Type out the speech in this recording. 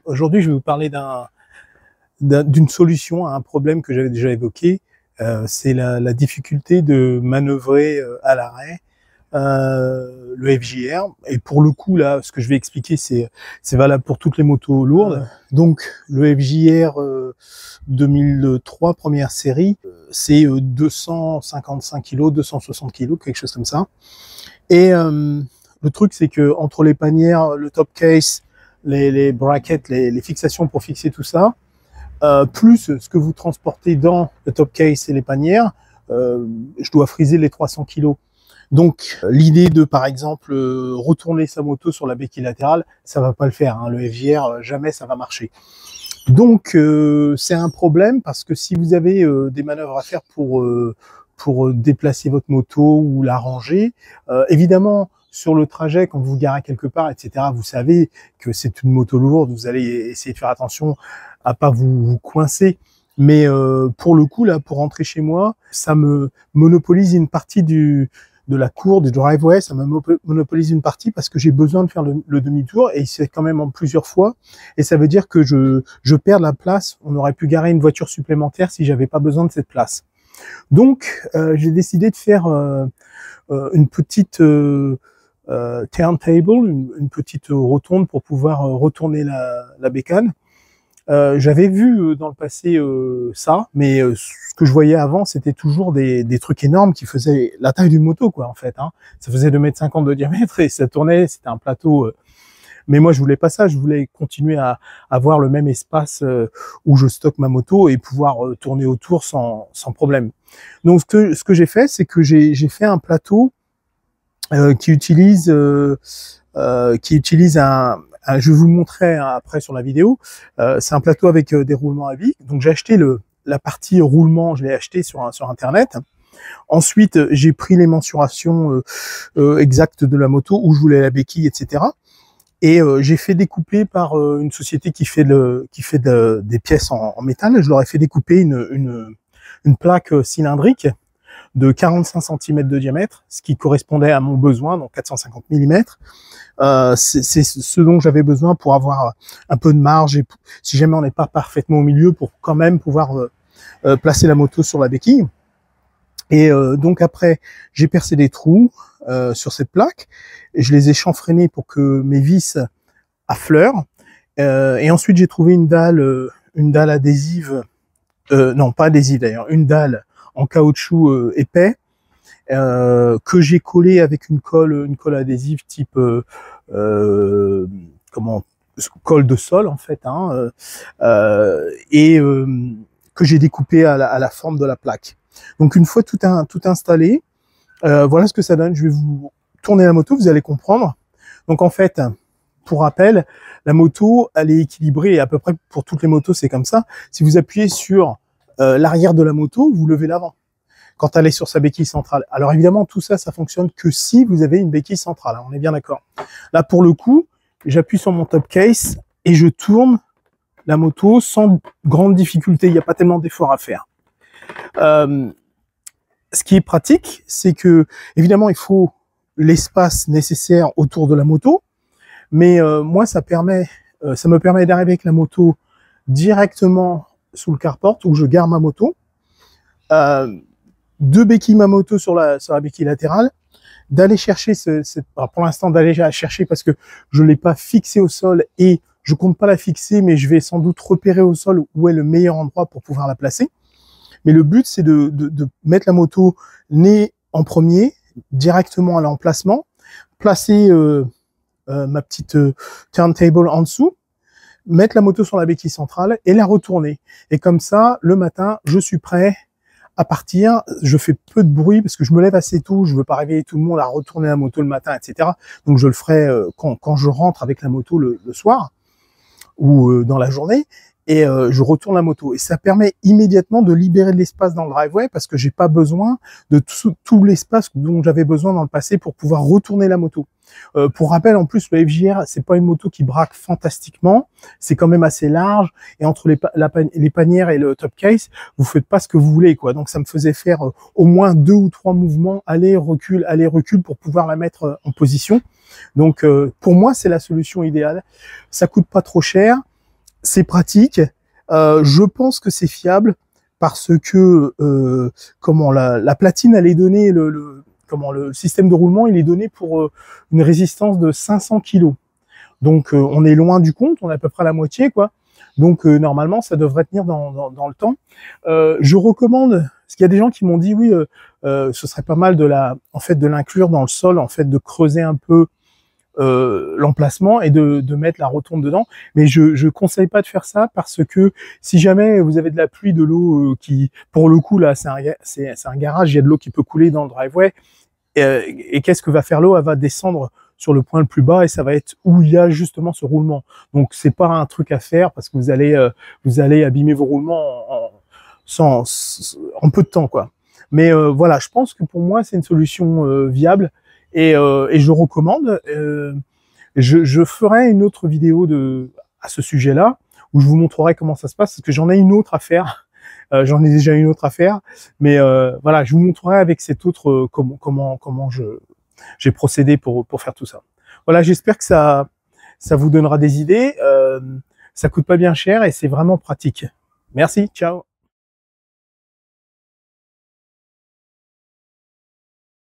Aujourd'hui, je vais vous parler d'une solution à un problème que j'avais déjà évoqué. C'est la difficulté de manœuvrer à l'arrêt le FJR. Et pour le coup, là, ce que je vais expliquer, c'est valable pour toutes les motos lourdes. Donc, le FJR 2003, première série, c'est 255 kg, 260 kg, quelque chose comme ça. Et le truc, c'est que entre les panières, le top case, les brackets, les fixations pour fixer tout ça, plus ce que vous transportez dans le top case et les panières, je dois friser les 300 kg. Donc, l'idée de, par exemple, retourner sa moto sur la béquille latérale, ça va pas le faire. Hein. Le FJR, jamais ça va marcher. Donc, c'est un problème parce que si vous avez des manœuvres à faire pour déplacer votre moto ou la ranger, évidemment, sur le trajet, quand vous garez quelque part, etc., vous savez que c'est une moto lourde, vous allez essayer de faire attention à pas vous coincer. Mais pour le coup, là, pour rentrer chez moi, ça me monopolise une partie de la cour, du driveway, ça me monopolise une partie parce que j'ai besoin de faire le demi-tour et c'est quand même en plusieurs fois. Et ça veut dire que je perds la place. On aurait pu garer une voiture supplémentaire si j'avais pas besoin de cette place. Donc, j'ai décidé de faire une petite turntable, une petite rotonde pour pouvoir retourner la bécane. J'avais vu dans le passé ça, mais ce que je voyais avant, c'était toujours des trucs énormes qui faisaient la taille d'une moto, quoi, en fait. Hein. Ça faisait 2,50 m de diamètre et ça tournait, c'était un plateau. Mais moi, je voulais pas ça, je voulais continuer à avoir le même espace où je stocke ma moto et pouvoir tourner autour sans problème. Donc, ce que j'ai fait, c'est que j'ai fait un plateau qui utilise je vais vous le montrer après sur la vidéo. C'est un plateau avec des roulements à vis. Donc j'ai acheté la partie roulement, je l'ai acheté sur internet. Ensuite, j'ai pris les mensurations exactes de la moto, où je voulais la béquille, etc. Et j'ai fait découper par une société qui fait des pièces en métal. Je leur ai fait découper une plaque cylindrique de 45 cm de diamètre, ce qui correspondait à mon besoin, donc 450 mm. C'est ce dont j'avais besoin pour avoir un peu de marge et si jamais on n'est pas parfaitement au milieu, pour quand même pouvoir placer la moto sur la béquille. Et donc après, j'ai percé des trous sur cette plaque, et je les ai chanfreinés pour que mes vis affleurent. Et ensuite, j'ai trouvé une dalle adhésive, non pas adhésive d'ailleurs, une dalle en caoutchouc épais, que j'ai collé avec une colle adhésive type colle de sol en fait, hein, que j'ai découpé à la forme de la plaque. Donc une fois tout installé, voilà ce que ça donne. Je vais vous tourner la moto, vous allez comprendre. Donc en fait, pour rappel, la moto, elle est équilibrée, et à peu près pour toutes les motos c'est comme ça. Si vous appuyez sur l'arrière de la moto, vous levez l'avant quand elle est sur sa béquille centrale. Alors évidemment, tout ça, ça fonctionne que si vous avez une béquille centrale, hein, on est bien d'accord. Là, pour le coup, j'appuie sur mon top case et je tourne la moto sans grande difficulté, il n'y a pas tellement d'efforts à faire. Ce qui est pratique, c'est que, évidemment, il faut l'espace nécessaire autour de la moto, mais moi, ça me permet d'arriver avec la moto directement sous le carport où je gare ma moto, de béquiller ma moto sur la béquille latérale, d'aller chercher pour l'instant d'aller la chercher parce que je l'ai pas fixée au sol et je compte pas la fixer, mais je vais sans doute repérer au sol où est le meilleur endroit pour pouvoir la placer. Mais le but, c'est de mettre la moto nez en premier, directement à l'emplacement, placer ma petite turntable en dessous, mettre la moto sur la béquille centrale et la retourner. Et comme ça, le matin, je suis prêt à partir. Je fais peu de bruit parce que je me lève assez tôt, je veux pas réveiller tout le monde à retourner la moto le matin, etc. Donc je le ferai quand je rentre avec la moto le soir ou dans la journée. et je retourne la moto. Et ça permet immédiatement de libérer de l'espace dans le driveway parce que j'ai pas besoin de tout l'espace dont j'avais besoin dans le passé pour pouvoir retourner la moto. Pour rappel, en plus, le FJR, c'est pas une moto qui braque fantastiquement, c'est quand même assez large, et entre les panières et le top case, vous faites pas ce que vous voulez, quoi. Donc ça me faisait faire au moins 2 ou 3 mouvements aller recul pour pouvoir la mettre en position. Donc pour moi, c'est la solution idéale. Ça coûte pas trop cher, c'est pratique. Je pense que c'est fiable parce que comment la platine, elle est donnée, le système de roulement, il est donné pour une résistance de 500 kg. Donc on est loin du compte, on est à peu près à la moitié, quoi. Donc normalement, ça devrait tenir dans le temps. Je recommande, parce qu'il y a des gens qui m'ont dit oui, ce serait pas mal de l'inclure dans le sol, en fait, de creuser un peu l'emplacement et de mettre la rotonde dedans. Mais je conseille pas de faire ça parce que si jamais vous avez de la pluie, de l'eau qui, pour le coup là, c'est un garage, il y a de l'eau qui peut couler dans le driveway. Et qu'est-ce que va faire l'eau? Elle va descendre sur le point le plus bas et ça va être où il y a justement ce roulement. Donc c'est pas un truc à faire parce que vous allez abîmer vos roulements en peu de temps, quoi. Mais voilà, je pense que pour moi c'est une solution viable et je recommande. Je ferai une autre vidéo à ce sujet-là où je vous montrerai comment ça se passe parce que j'en ai une autre à faire. J'en ai déjà une autre à faire, mais voilà, je vous montrerai avec cette autre comment j'ai procédé pour faire tout ça. Voilà, j'espère que ça vous donnera des idées. Ça coûte pas bien cher et c'est vraiment pratique. Merci, ciao.